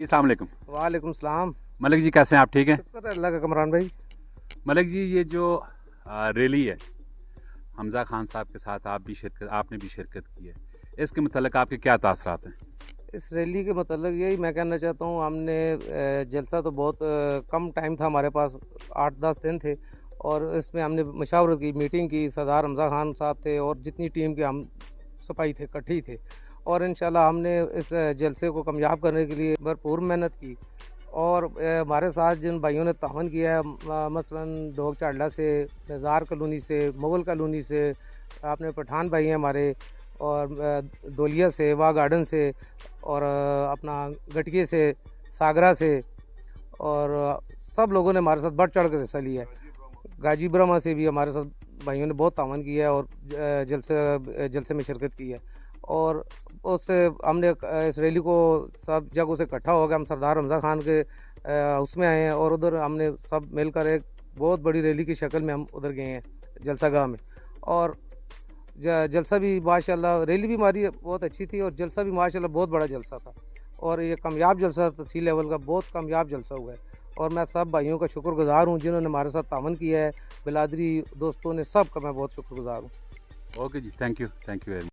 अस्सलाम वालेकुम। वालेकुम सलाम। मलिक जी कैसे हैं आप, ठीक हैं? शुक्र है अल्लाह का कमरान भाई। मलिक जी ये जो रैली है, हमज़ा खान साहब के साथ आपने भी शिरकत की है, इसके मुतल्लिक आपके क्या तासरात हैं? इस रैली के मतलब यही मैं कहना चाहता हूँ, हमने जलसा तो बहुत कम टाइम था हमारे पास, 8-10 दिन थे और इसमें हमने मशावरत की, मीटिंग की, सरदार हमज़ा खान साहब थे और जितनी टीम के हम सिपाही थे, इकट्ठे ही थे और इंशाल्लाह हमने इस जलसे को कामयाब करने के लिए भरपूर मेहनत की और हमारे साथ जिन भाइयों ने तावन किया है, मसलन ढोक चाडला से, निज़ार कॉलोनी से, मुगल कॉलोनी से, आपने पठान भाई हैं हमारे और डोलिया से, वाह गार्डन से और अपना गटके से, सागरा से और सब लोगों ने हमारे साथ बढ़ चढ़ कर हिस्सा लिया है। गाजी ब्रह्मा से भी हमारे साथ भाइयों ने बहुत तावन किया है और जलसे में शिरकत की है और उससे हमने इस रैली को सब जगहों से इकट्ठा हो गया। हम सरदार हमज़ा खान के उसमें आए हैं और उधर हमने सब मिलकर एक बहुत बड़ी रैली की शक्ल में हम उधर गए हैं जलसा गाह में और जलसा भी माशाल्लाह, रैली भी हमारी बहुत अच्छी थी और जलसा भी माशाल्लाह बहुत बड़ा जलसा था और ये कामयाब जलसा तहसील लेवल का बहुत कामयाब जलसा हुआ है और मैं सब भाइयों का शुक्रगुज़ार हूँ जिन्होंने हमारे साथ तावन किया है, बिलादरी दोस्तों ने, सब का मैं बहुत शुक्रगुज़ार हूँ। ओके जी, थैंक यू वेरी मच।